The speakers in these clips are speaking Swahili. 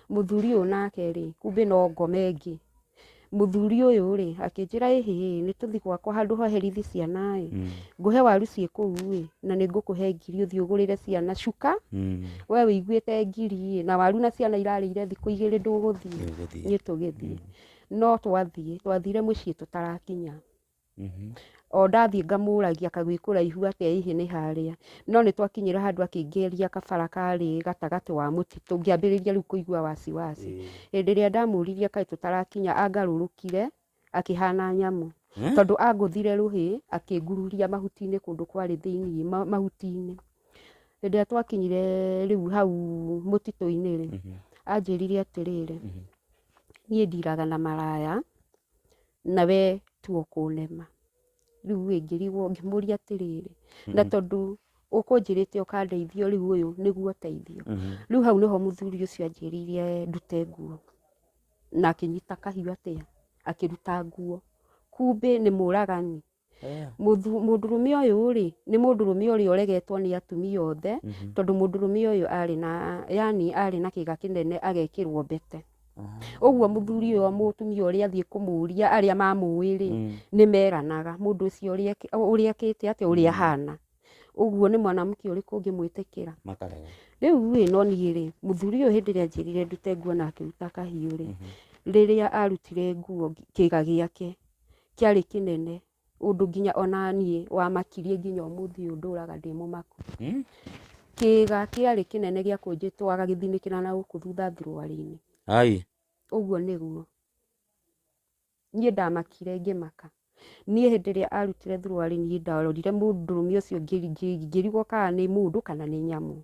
muthuri uyu nake ri kumbe no ngome ngi muthuri uyu ri akinjira ihi ni tuthi gwakwa handu ho herithi ciana nguhe waru cie kuu na ni ngukuhe ngiri uthi ugurire ciana cuka we wiguite ngiri na waru na ciana irarire thiku 2 nduguthie ni tugithie no twathire mucii tutarakinya o ndathie ngamuragia kagwikura ihu atia ihi ni haria no ni twakinyira handu akingeria kabara kari gatagati wa mutitu ngiambiriria riu kuigua wasiwasi hindi ria ndamuririe kai tutarakinya angarurukire akihana nyamu tondu anguthire ruhi akingururia mahutini kundu kwari thiini mahutini hindi twakinyire riu hau mutitu-ini ri anjirire atirire nie ndiraga na maraya na we tu ukunema riu ngirigwo ngimuria atirire na tondu ukunjirite ukandeithio riu uyu niguo teithio riu hau niho muthuri ucio anjiririe ndute nguo na akinyita kahiu atia akiruta nguo kumbe ni muragani mundurume uyu ri ni mundurume uri uregetwo ni atumia othe tondu mundurume uyu ari na kiga kinene agekirwo mbete uguo muthuri uyu mutumia uri athie kumuria aria mamuiri ni meranaga mundu ucio uri akite ati uri ahana uguo ni mwanamke uri kungimwitikira makarega riu no nie ri muthuri uyu hindi ria njirire ndute nguo na akiruta kahiu ri riria arutire nguo kiga giake kiari kinene undu nginya ona nie wa makirie nginya umuthi nduraga ndi mumaku kiga kiari kinene gia kunjitwaga githinikira na guku thutha thruari-ini ai uguo niguo nie ndamakire ngimaka nie hindi ria arutire thruari nie ndarorire mundurume ucio ngirigwo kana ni mundu kana ni nyamu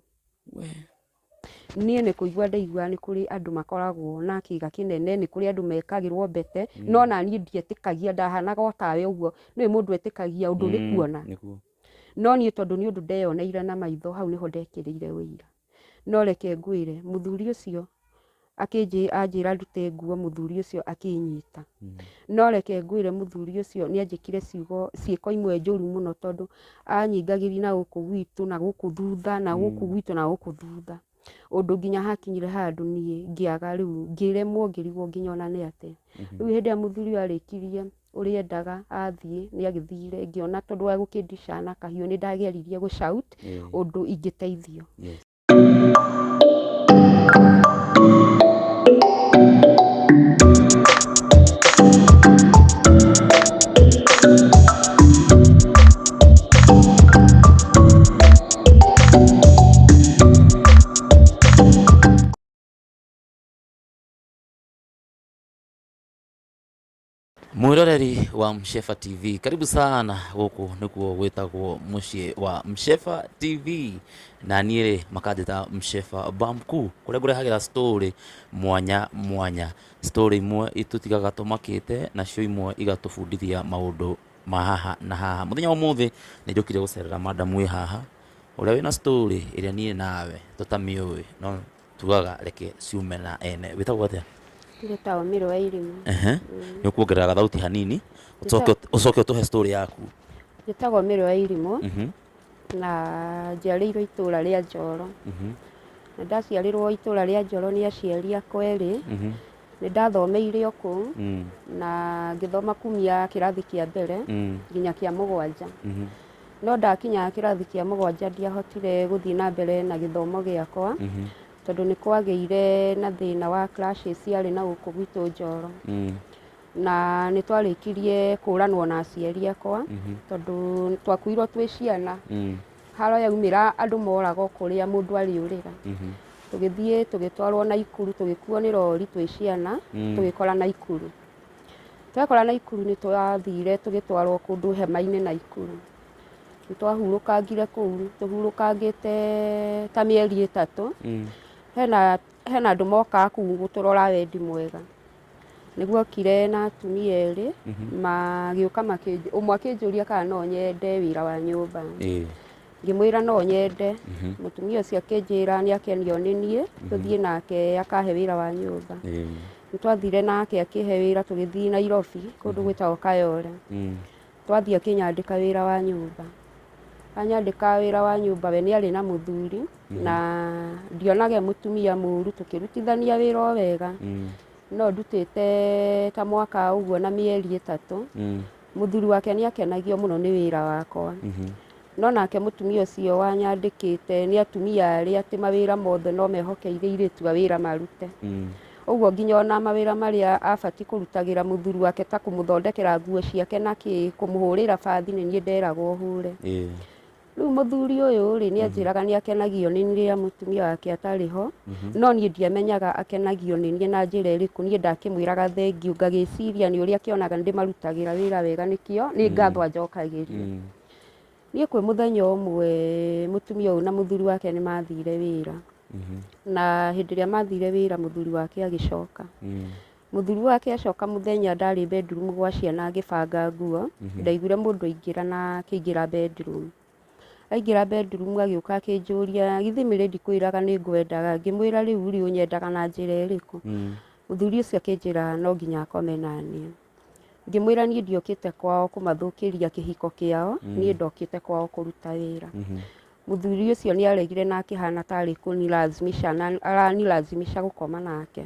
nie ni kuigua ndaigua ni kuri andu makoragwo na kiga kinene ni kuri andu mekagirwo mbete no na nie ndietikagia ndahanaga otawe uguo ni mundu etikagia undu ni kuona no nie tondu ni undu ndeyoneire na maitho hau niho ndekirire wira no reke ngwire muthuri ucio anjira ndute nguo muthuri ucio akinyita no reke ngwire muthuri ucio ni anjikire ciiko imwe njuru muno tondu anyingagiri na guku gwitu na guku thutha na guku gwitu na guku thutha undu nginya hakinyire handu nie ngiaga riu ngiremwo ngirigwo nginya ona ni ate riu hindi ya muthuri arikirie uri endaga athie ni agithire ngiona tondu wa gukindicana kahiu ni ndageririe gu shout undu ingiteithio Mwiroreri wa Mshefa TV, karibu sana guku nikuo gwitagwo mucii wa Mshefa TV na niĩ makandita Mshefa Bamku kuria ngurehagira story mwanya story imwe itutigaga tumakite na cio imwe igatubundithia maundu ma haha na haha. Muthenya wa muthi ni njukire gucerera madam wi haha uria wina story iria niĩ nawe tutamiui no tugaga reke ciume na ene. Witagwo atia? Ndetawa Miro wa Irimu. Ni kuongerera gathauti hanini ucoke utuhe story yaku. Ndetawa Miro wa Irimu na njiarĩirwo itura ria Njoro na ndaciarirwo itura ria Njoro ni aciari akwa eri ni ndathomeire oku na ngithoma kumia kirathi kia mbere nginya kia mugwanja no ndakinya kirathi kia mugwanja ndiahotire guthii na mbere na githomo giakwa tondu ni kwageire na thina wa clashes ciari na guku gwitu Njoro na ni twarikirie kuranwo na aciari akwa tondu twakuirwo twi ciana haro yaumira andu moraga kuria mundu ari urira tugithie tugitwarwo na ikuru tugikuo ni rori twi ciana tugikora na ikuru twekora na ikuru ni twathire tugitwarwo kundu hema-ini na ikuru twahurukangire kuu tuhurukangite ta mieri 3 hena andu moka kuu guturora wendi mwega niguo kire na atumia eri magiuka umwe akinjuria kana no nyende wira wa nyumba ngimwira no nyende mutumia ucio akinjira ni akenio ni nie tuthie nake akahe wira wa nyumba twathire nake akihe wira tugithii Nairobi kundu gwitagwo Kayole twathie akinyandika wira wa nyumba anyandĩka wĩra wa nyũmba, we nĩ arĩ na mũthuri na ndionage mũtumia mũru, tũkĩrutithania wĩra o wega. No ndutĩte ta mwaka ũguo na mĩeri 3, mũthuri wake nĩ akenagio mũno nĩ wĩra wakwa. No nake mũtumia ũcio wanyandĩkĩte nĩ atumia arĩa atĩ mawĩra mothe no mehokeire airĩtu a wĩra marute. Ũguo nginya ona mawĩra marĩa abatiĩ kũrutagĩra mũthuri wake ta kũmũthondekera nguo ciake na kũmũhũrĩra bathi nĩ niĩ nderagwo hũre. Rĩu mũthuri ũyũ rĩ nĩ anjĩraga nĩ akenagio nĩ niĩ rĩrĩa mũtumia wake atarĩ ho, no niĩ ndiamenyaga akenagio nĩ niĩ na njĩra ĩrĩkũ. Niĩ ndakĩmwĩraga thengiũ, ngagĩciria nĩ ũrĩa akĩonaga ndĩmarutagĩra wĩra wega nĩkĩo nĩ ngatho anjokagĩria. Niĩ kwĩ mũthenya ũmwe mũtumia ũyũ na mũthuri wake nĩ mathire wĩra, na hĩndĩ ĩrĩa mathire wĩra mũthuri wake agĩcoka. Mũthuri wake acoka mũthenya ndarĩ bedroom gwa ciana agĩbanga nguo, ndaiguire mũndũ aingĩra na akĩingĩra bedroom. Aingĩra bedroom agĩũka akĩnjũria, githĩ mĩrĩ ndikwĩraga nĩ ngwendaga? Ngĩmwĩra rĩu rĩ ũnyendaga na njĩra ĩrĩkũ? Mũthuri ũcio akĩnjĩra no nginya akome na niĩ. Ngĩmwĩra niĩ ndiokĩte kwao kũmathũkĩria kĩhiko kĩao, niĩ ndokĩte kwao kũruta wĩra. Mũthuri ũcio nĩ aregire na akĩhana tarĩ kũnilazimisha, na aranilazimisha gũkoma nake.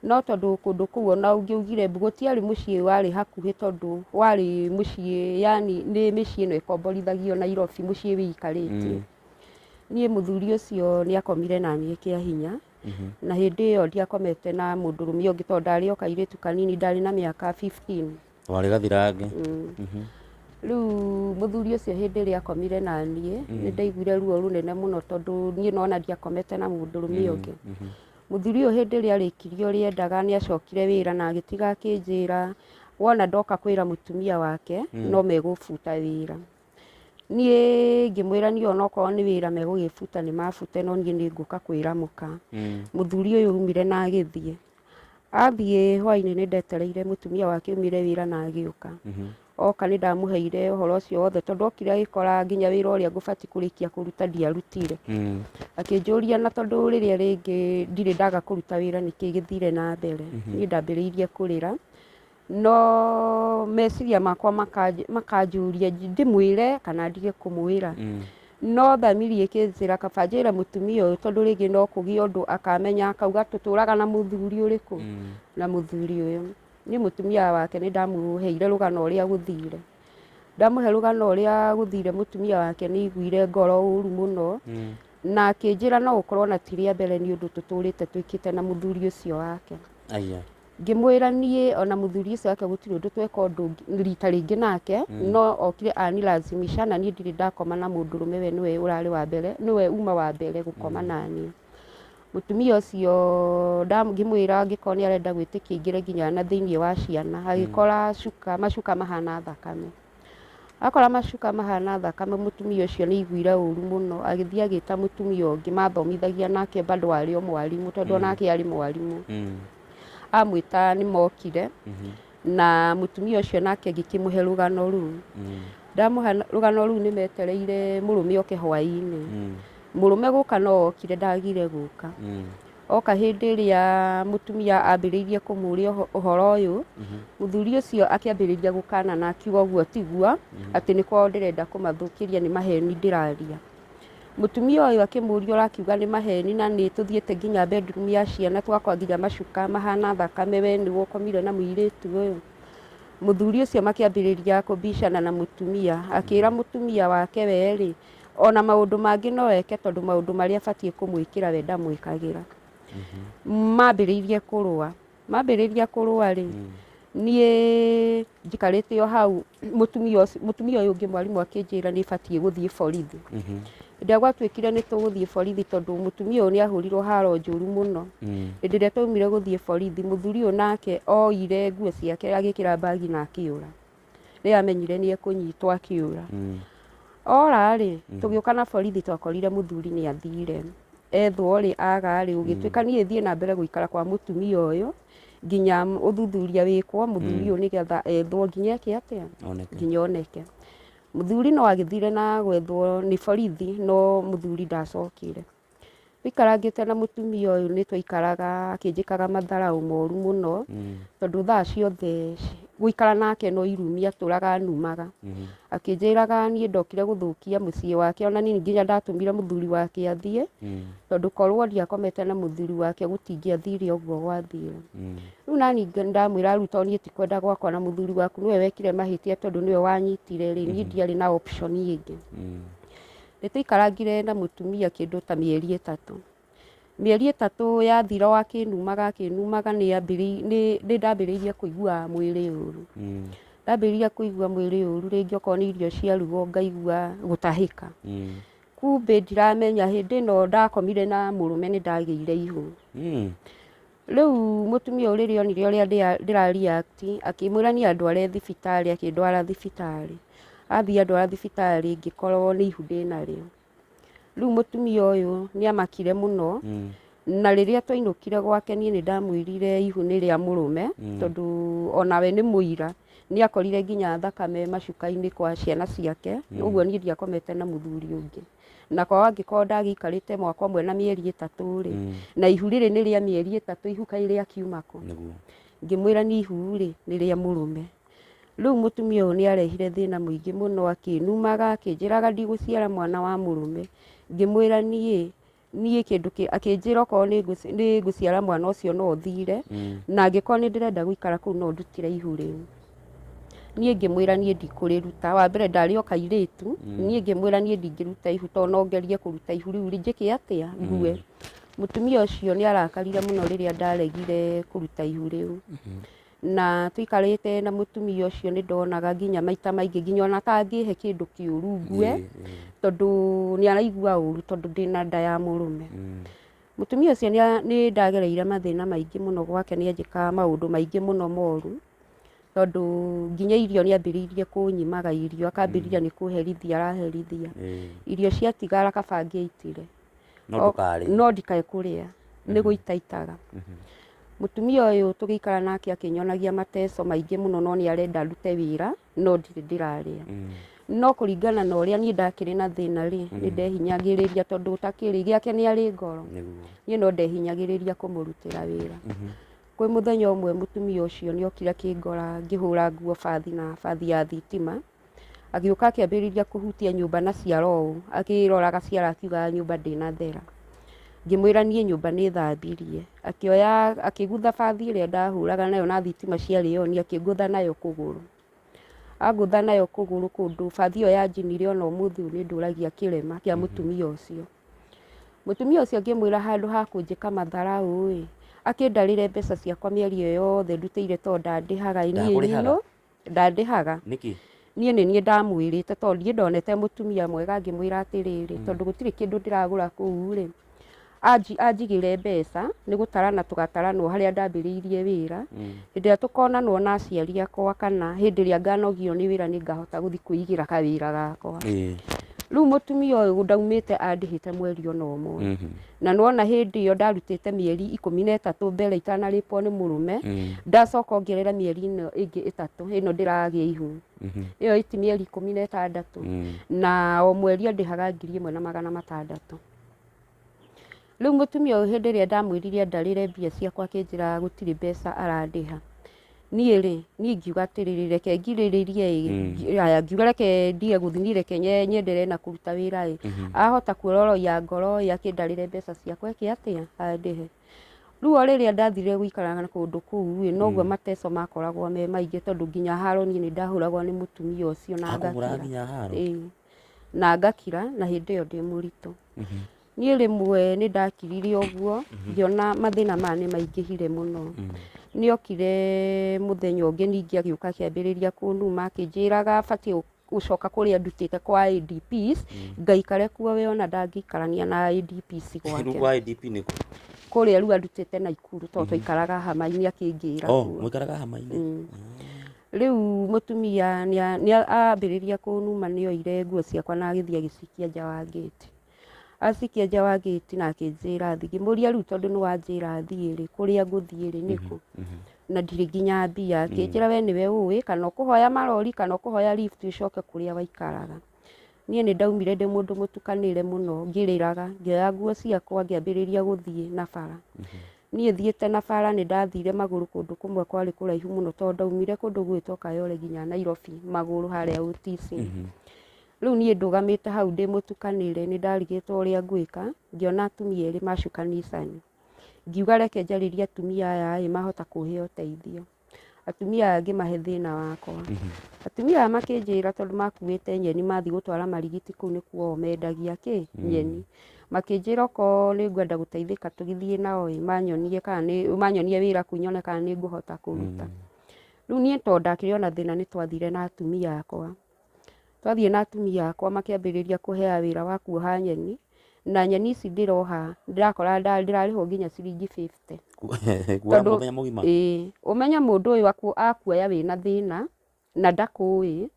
No tondũ kũndũ kũu ona ũngĩaugire gũtiarĩ mũciĩ warĩ hakuhĩ, tondũ warĩ mũciĩ yani nĩ mĩciĩ ĩno ĩkomborithagio Nairobi, mũciĩ wĩikarĩtie. Niĩ mũthuri ũcio nĩ akomire na niĩ kĩa hinya, na hĩndĩ ĩyo ndiakomete na mũndũrũme ũngĩ tondũ ndarĩ o kairĩtu kanini, ndarĩ na mĩaka 15. Warĩ gathirange. Rĩu mũthuri ũcio hĩndĩ ĩrĩa akomire na niĩ nĩ ndaiguire ruo rũnene mũno, tondũ niĩ nona ndiakomete na mũndũrũme ũngĩ. Mũthuri ũyũ hĩndĩ ĩrĩa arĩkirie ũrĩa endaga nĩ acokire wĩra na agĩtiga akĩnjĩra wona ndoka kwĩra mũtumia wake no megũbuta wĩra. Niĩ ngĩmwĩra niĩ onokorwo nĩ wĩra megũgĩbuta nĩ mabute, no niĩ nĩ ngũka kwĩramũka. Mũthuri ũyũ umire na agĩthiĩ. Athiĩ hwainĩ nĩ ndetereire mũtumia wake umire wĩra na agĩũka. Oka nĩ ndamũheire ũhoro ũcio wothe, tondũ okire agĩkora nginya wĩra ũrĩa ngũbatiĩ kũrĩkia kũruta ndiarutire. Akĩnjũria na tondũ rĩrĩa rĩngĩ ndirĩ ndaga kũruta wĩra nĩkĩĩ gĩthire na mbere. Niĩ ndambĩrĩirie kũrĩra, no meciria makwa makanjũria ndĩmwĩre kana ndige kũmwĩra. No thamiri ĩkĩnjĩra kaba njĩre mũtumia ũyũ, tondũ rĩngĩ no kũgĩe ũndũ akamenya akauga tũtũraga na mũthuri ũrĩkũ, na mũthuri ũyũ. Niĩ mũtumia wake nĩ ndamũheire rũgano ũrĩa gũthire. Ndamũhe rũgano ũrĩa gũthire, mũtumia wake nĩ aiguire ngoro ũru mũno, na akĩnjĩra no gũkorwo na ti rĩa mbere nĩ ũndũ tũtũrĩte twĩkĩte na mũthuri ũcio wake. Ngĩmwĩra niĩ ona mũthuri ũcio wake gũtirĩ ũndũ tweka ũndũ rita rĩngĩ nake, no okire anilazimisha, na niĩ ndirĩ ndakoma na mũndũrũme, we nĩwe ũrarĩ wa mbere, nĩwe uma wa mbere gũkoma na niĩ. Mũtumia ũcio ngĩmwĩra angĩkorwo nĩ arenda gwĩtĩkia aingĩre nginya na thĩinĩ wa ciana, agĩkora macuka mahana thakame. Akora macuka mahana thakame, mũtumia ũcio nĩ aiguire ũru mũno, agĩthiĩ agĩta mũtumia ũngĩ mathomithagia nake bado arĩ o mwarimũ, tondũ onake arĩ mwarimũ. Amwĩta nĩ mokire, na mũtumia ũcio nake ngĩkĩmũhe rũgano rũu. Ndamũhe rũgano rũu nĩ metereire mũrũme oke hwainĩ. Mũrũme gũka no okire, ndagire gũka. Oka hĩndĩ ĩrĩa mũtumia ambĩrĩirie kũmũria ũhoro ũyũ, mũthuri ũcio akĩambĩrĩria gũkana na akiuga ũguo tiguo, atĩ nĩ kwao ndĩrenda kũmathũkĩria, nĩ maheni ndĩraria. Mũtumia ũyũ akĩmũria ũrakiuga nĩ maheni na nĩ tũthiĩte nginya bedroom ya ciana twakwa nginya macuka mahana thakame, we nĩwe ũkomire na mũirĩtu ũyũ? Mũthuri ũcio makĩambĩrĩria kũbicana na mũtumia, akĩra mũtumia wake we rĩ, ona maũndũ mangĩ no eke, tondũ maũndũ marĩa abatiĩ kũmwĩkĩra we ndamwĩkagĩra. Mambĩrĩirie kũrũa. Mambĩrĩria kũrũa rĩ, niĩ njikarĩte o hau, mũtumia ũyũ ũngĩ mwarimũ akĩnjĩra nĩ batiĩ gũthiĩ borithi. Hĩndĩ ĩrĩa gwatuĩkire nĩ tũgũthiĩ borithi, tondũ mũtumia ũyũ nĩ ahũrirwo haro njũru mũno. Hĩndĩ ĩrĩa twaumire gũthiĩ borithi, mũthuri ũyũ nake oire nguo ciake agĩkĩra bagi na akĩũra. Rĩrĩa amenyire nĩ ekũnyitwo akĩũra. Ora rĩ, tũgĩũka na borithi twakorire mũthuri nĩ athire. Ethwo rĩ, aga rĩ, ũgĩtuĩka niĩ thiĩ na mbere gũikara kwa mũtumia ũyũ nginya ũthuthuria wĩkwo mũthuri ũyũ nĩgetha ethwo nginya eke atĩa, nginya oneke. Mũthuri no agĩthire na gwethwo nĩ borithi, no mũthuri ndacokire. Tũikarangĩte na mũtumia ũyũ nĩ twaikaraga akĩnjĩkaga matharaũ moru mũno, tondũ thaa ciothe guikara nake no irumi aturaga numaga akinjiraga nie ndokire guthukia mucii wake ona ni nginya ndatumire muthuri wake athie tondu korwo ndiakomete na muthuri wake gutingiathire ogwo gwathire riu nani ndamwira ruta nie ti kwenda gwakwa na muthuri waku niwe wekire mahitia tondu niwe wanyitire ri ni ndiari na option ingi nituikarangire na mutumia kindu ta mieri 3 mieri 3 yathira wakinumaga ni ndambiriirie kuigua mwiri uru ndambiriirie kuigua mwiri uru ringi okorwo ni irio ciarugwo ngaigua gutahika kumbe ndiramenya hindi no ndakomire na murume ni ndagiire ihu riu mutumia uririo ni uria ndira react akimwira ni andware thibitari akindwara thibitari athia ndwara thibitari ngikorwo ni ihu ndina rio riu mutumia uyu ni amakire muno na riria twainukire gwake ni ndamwirire ihu ni ria murume tondu onawe ni muira ni akorire nginya thakame macuka-ini kwa ciana ciake uguo ni ndiakomete na muthuri ungi na kwa angikorwo ndagikarite mwaka umwe na mieri 3 ri na ihu riri ni ria mieri 3 ihu kai ria kiumako ngimwira ni ihu ri ni ria murume riu mutumia uyu ni arehire thina muingi muno akinumaga akinjiraga ndiguciara mwana wa murume ngimwira nie kindu akinjira ko ni guciara mwana ucio no thire na angikorwo ni ndirenda guikara kuu no ndutire ihu riu nie ngimwira nie ndikuriruta wa mbere ndari o kairitu nie ngimwira nie ndingiruta ihu to no ngerie kuruta ihu riu njike atia ngue mutumia ucio ni arakarire muno riria ndaregire kuruta ihu riu na tuikarite na mutumia ucio ni ndonaga nginya maita maingi nginya ona tangihe kindu kiuru ngue tondu ni araigua uru tondu ndina nda ya murume mutumia ucio ni ndagereire mathina maingi muno gwake ni anjika maundu maingi muno moru tondu nginya irio ni ambiriirie kunyimaga irio akambiriria ni kuherithia araherithia irio ciatigara kabangiitire no ndikae kuria ni guitaitaga mutumia uyu tugikara nake akinyonagia mateso maingi muno no ni arenda ndute wira no ndiraria no kuringana na uria ni ndakiri na thina ri ni ndehinyagiriria tondu utakiri giake ni ari ngoro ni no ndehinyagiriria kumurutira wira kwi muthenya umwe mutumia ucio ni okira kingora ngihura nguo bathi ya thitima agiuka akiambiriria kuhutia nyumba na ciaro akiroraga ciara akiuga nyumba ndina thera ngimwira nie nyumba ni thambirie akioya akigutha bathi ria ndahuraga nayo na thitima ciarĩo ni akigutha nayo kuguru agutha nayo kuguru kundu bathi yo yanjinire ona umuthi ni nduragia kirema kia mutumia ucio ngimwira handu ha kunjika matharau akindarire mbeca ciakwa mieri iyo yothe ndutire to ndandihaga ino ndandihaga niki nie ni ndamwirite to ndie ndonete mutumia mwega ngimwira atiriri tondu gutire kindu ndiragura kuu ri anjigire mbeca ni gutarana tugataranwo haria ndambiriirie wira hindi tukonanwo na aciari akwa kana hindi ria nganogio ni wira ni ngahota guthi kuigira kawira gakwa riu mutumia uyu ndaumite andihite mweri ona umwe na nona hindi iyo ndarutite mieri 13 mbere itanaripwo ni murume ndacoka ongerera mieri ino ingi 3 ino ndiragia ihu iyo iti mieri 16 na o mweri ndihaga 1,600 riu mutumia uyu hindi ria ndamwiririe ndarire mbia ciakwa akinjira gutiri mbeca arandiha nie ri ni ngiuga atiriri reke ngiriririe aya ngiuga reke ndie guthini reke nyendere na kuruta wira ahota kuororoia ngoro yakindarire mbeca ciakwa atia andihe riu riria ndathire guikara kundu kuu noguo mateso makoragwo me maingi tondu nginya haro ni ndahuragwo ni mutumia ucio na ngakira na ngakira na hindi iyo ndi murito nie rimwe ni ndakiririe uguo ngiona mathina mane maingihire muno ni okire muthenya ungi ningi agiuka kiambiriria kunuma akinjiraga bati gucoka kuria ndutite kwa ADPs ngaikare kuo we ona ndangikarania na ADPs gwake kwa ADP niko kuria riu ndutite na ikuru to ikaraga hama-ini akingira mwikaraga hama-ini riu mutumia ni ambiriria kunuma ni oire nguo ciakwa na agithia gicikia nja wa gate asikia nja wa gate na akinjira thi ngimuria riu tondu ni wanjira thiiri kuria nguthiiri niku na ndiri nginya mbia akinjira we niwe uwi kana kuhoya marori kana kuhoya lift ucoke kuria waikaraga nie ni ndaumire ndi mundu mutukanire muno ngiriraga ngioya nguo ciakwa ngiambiriria guthie na bara niĩ thiĩte na bara nĩ ndathire magũrũ kũndũ kũmwe kwarĩ kũraihu mũno tondũ ndaumire kũndũ gwĩtwo Kayole nginya Nairobi magũrũ harĩa UTC. Rĩu niĩ ndũgamĩte hau ndĩ mũtukanĩre nĩ ndarigĩtwo ũrĩa ngwĩka, ngĩona atumia erĩ macukanicani. Ngiuga reke njarĩrie atumia aya mahota kũhe ũteithio. Atumia aya ngĩmahe thĩna wakwa. Atumia aya makĩnjĩra tondũ makuĩte nyeni mathiĩ gũtwara marigiti kũu nĩkuo mendagia nyeni. Makĩnjĩra okorwo nĩ ngwenda gũteithĩka tũgĩthiĩ nao manyonie wĩra kũu nyone kana nĩ ngũhota kũruta. Rĩu niĩ tondũ ndakĩrĩ ona thĩna nĩ twathire na atumia akwa. Twathiĩ na atumia akwa makĩambĩrĩria kũhea wĩra wa kuoha nyeni, na nyeni ici ndĩroha ndĩrakora ndĩrarĩhwo nginya ciringi 50. Ũmenye mũndũ ũyũ akuoya wĩna thĩna na ndakũĩ,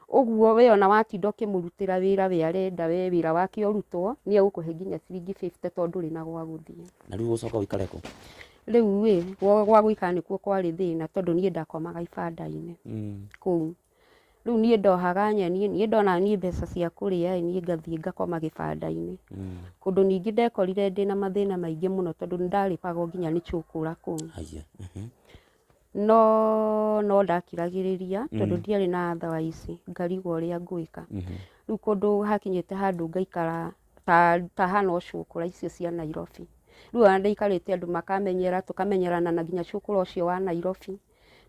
ũguo we ona watinda ũkĩmũrutĩra wĩra we arenda we wĩra wake ũrutwo nĩ egũkũhe nginya ciringi 50 tondũ ndũrĩ na gwa gũthiĩ. Na rĩu ũcoka ũikare kũ? Rĩu gwa gũikara nĩkuo kwarĩ thĩna tondũ niĩ ndakomaga ibanda-inĩ kũu. Rĩu niĩ ndohaga nyeni, niĩ ndona niĩ mbeca cia kũrĩa niĩ ngathiĩ ngakoma gĩbanda-inĩ. Kũndũ ningĩ ndekorire ndĩna mathĩna maingĩ mũno tondũ nĩ ndarĩpagwo nginya nĩ cũkũra kũu. No ndakiragĩrĩria tondũ ndiarĩ na otherwise ngarigwo ũrĩa ngwĩka. Rĩu kũndũ hakinyĩte handũ ngaikara ta hana cũkũra icio cia Nairobi. Rĩu ona ndaikarĩte andũ makamenyera tũkamenyerana na nginya cũkũra ũcio wa Nairobi.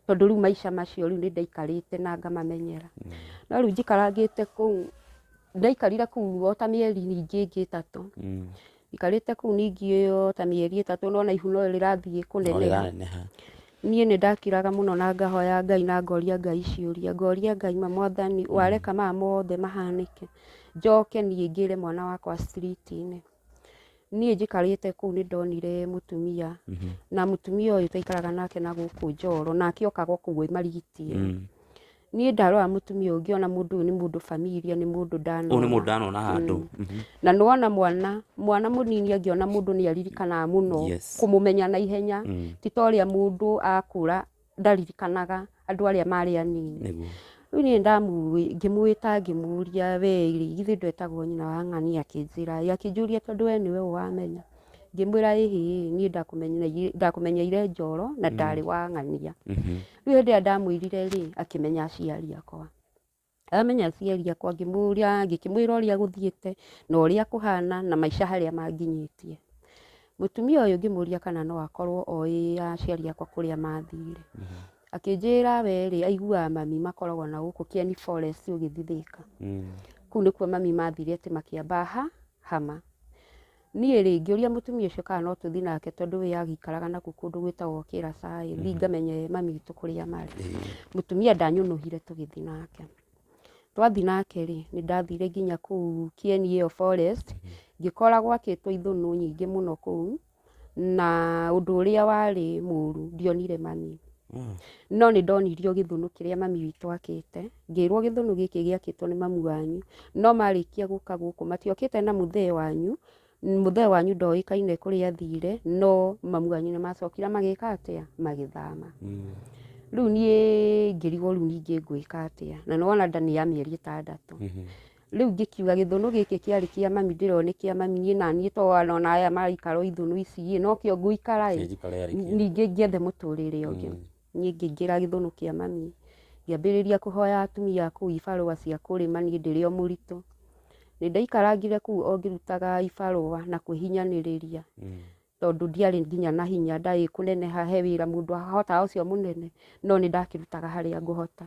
Tondũ rĩu maica macio rĩu nĩ ndaikarĩte na ngamamenyera. No rĩu njikarangĩte kũu, ndaikarire kũu o ta mĩeri ningĩ ĩngĩ 3. Ikarĩte kũu ningĩ ta mĩeri 3 no na ihu no rĩrathiĩ kũneneha. Niĩ nĩ ndakiraga mũno na ngahoya Ngai na ngoria Ngai ciũria. Ngoria Ngai Mwathani wareka maya mothe mahanĩke. Njoke niĩ ngĩre mwana wakwa street-inĩ. Niĩ njikarĩte kũu nĩ ndonire mũtumia na mũtumia ũyũ twaikaraga nake na gũkũ Njoro nake okaga kũu marigitie. Niĩ ndarora mũtumia ũyũ ngĩona mũndũ ũyũ nĩ mũndũ familia, nĩ mũndũ ndanona. Ũyũ nĩ mũndũ ndanona handũ. Na nĩwona mwana mũnini angĩona mũndũ nĩ aririkanaga mũno kũmũmenya na ihenya, ti ta ũrĩa mũndũ akũra ndaririkanaga andũ arĩa marĩ anini. Rĩu niĩ ngĩmwĩta ngĩmũria we githĩ ndwetagwo nyina wa ng'ania? Akĩnjũria tondũ we nĩwe wamenya. Ngĩmwĩra ĩhĩ niĩ ndakumenyeire Njoro na ndarĩ wa ng'ania. Rĩu hĩndĩ ĩrĩa ndamwĩrire akĩmenya aciari akwa. Amenya aciari akwa ngĩkĩmwĩra ũrĩa gũthiĩte na ũrĩa kũhana na maica harĩa manginyĩtie. Mũtumia ũyũ ngĩmũria kana no akorwo oĩ aciari akwa kũrĩa mathire. Akĩnjĩra we aiguaga mami makoragwo na gũkũ Kieni Forest ũgĩthiĩ Thika. Kũu nĩkuo mami mathire atĩ makĩamba Hama. Niĩ ngĩũria mũtumia ũcio kana no tũthiĩ nake tondũ we agĩikaraga nakuo kũndũ gwĩtagwo Kĩracai, thiĩ ngamenye mami witũ kũrĩa marĩ. Mũtumia ndanyũnũhire tũgĩthiĩ nake. Twathiĩ nake nĩ ndathire nginya kũu Kieni Forest, ngĩkora gwakĩtwo ithũnũ nyingĩ mũno kũu na ũndũ ũrĩa warĩ mũru ndionire mami. No nĩ ndonirio gĩthũnũ kĩrĩa mami witũ akĩte. Ngĩrwo gĩthũnũ gĩkĩ gĩakĩtwo nĩ mamu wanyu, no marĩkia gũka gũkũ matiokĩte na mũthee wanyu. Mũthee wanyu ndoĩkaine kũrĩa athire, no mamu wanyu nĩ macokire magĩka atĩa? Magĩthama. Rĩu niĩ ngĩrigwo rĩu ningĩ ngwĩka atĩa, na nĩwona nda nĩ ya mĩeri 6. Rĩu ngĩkiuga gĩthũnũ gĩkĩ kĩarĩ kĩa mami ndĩrone kĩa mami niĩ na niĩ to ona aya maraikara ithũnũ ici no kĩo ngũikara ningĩ ngĩethe mũtũrĩre ũngĩ. Niĩ ngĩingĩra gĩthũnũ kĩa mami ngĩambĩrĩria kũhoya atumia kũu ibarũa cia kũrĩma niĩ ndĩrĩ o mũritũ. Nĩ ndaikarangire kũu o ngĩrutaga ibarũa na kwĩhinyanĩrĩria tondũ ndiarĩ nginya na hinya, ndarĩ kũneneha he wĩra mũndũ ahotaga ũcio mũnene, no nĩ ndakĩrutaga harĩa ngũhota.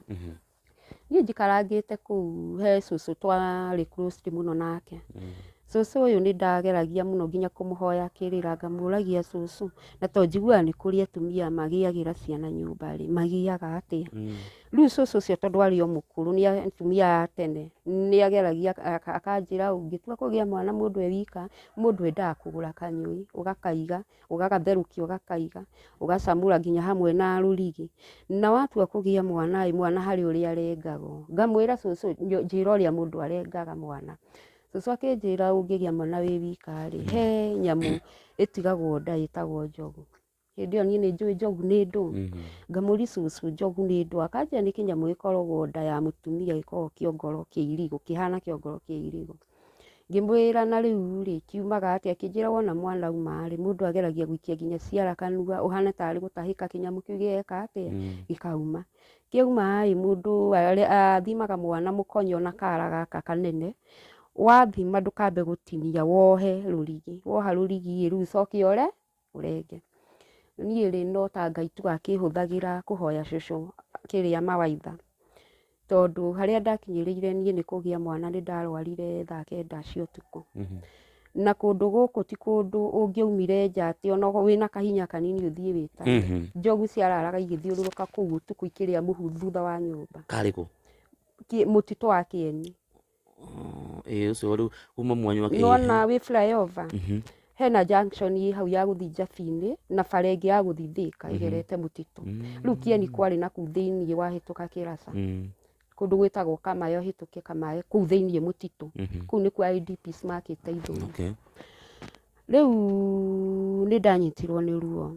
Niĩ njikarangĩte kũu he cũcũ twarĩ close mũno nake. Cũcũ ũyũ nĩ ndageragia mũno nginya kũmũhoya akĩrĩra, ngamũragia cũcũ na to njiguaga nĩ kũrĩ atumia magĩagĩra ciana nyũmba magĩaga atĩa. Rĩu cũcũ ũcio tondũ arĩ o mũkũrũ nĩ atumia a tene nĩ ageragia akanjĩra ũngĩtua kũgĩa mwana mũndũ e wika, mũndũ endaga kũgũra kanyũi ũgakaiga, ũgagatherũkia ũgakaiga, ũgacamũra nginya hamwe na rũrigi, na watua kũgĩa mwana mwana harĩ ũrĩa arengagwo. Ngamwĩra cũcũ njĩra ũrĩa mũndũ arengaga mwana. Cũcũ akĩnjĩra ũngĩgĩa mwana wĩ wika he nyamũ ĩtigagwo nda ĩtagwo njogu. Hĩndĩ ĩyo niĩ nĩ njũĩ njogu nĩ ndũ. Ngamũria cũcũ njogu nĩ ndũ? Akanjĩra nĩ kĩnyamũ gĩkoragwo nda ya mũtumia gĩkoragwo kĩongoro kĩa irigũ, kĩhana kĩongoro kĩa irigũ. ngimwira na riu ri kiumaga atia kinjira wona mwana uma ri mundu ageragia gwikia nginya ciara kanua uhana tari gutahika kinyamu kiu gieka atia gikauma kiuma mundu athimaga mwana mukonyo na kara gaka kanene wathima ndukambe gutinia wohe rurigi woha rurigi riu coki urenge nie ri no ta Ngai tu akihuthagira kuhoya cucu kiria mawaitha tondu haria ndakinyiriire nie ni kugia mwana ni ndarwarire thaa 9 cia utuku na kundu guku ti kundu ungiumire nja ati ona wina kahinya kanini uthie wita njogu ciararaga igithiururuka kuu utuku ikiria muhu thutha wa nyumba kariku mutito wa Kieni ucio riu uma mwanyu wa nona wi flyover hena junction hau ya guthi Njabini na barenge ya guthi Thika igerete mutito riu Kieni kwari na ku thiini wahituka Kirasa kundu gwitagwo Kamayo hituke Kamayo ku thiini mutito ku ni kwa IDPs makite ithumu riu ni danyitirwo ni ruo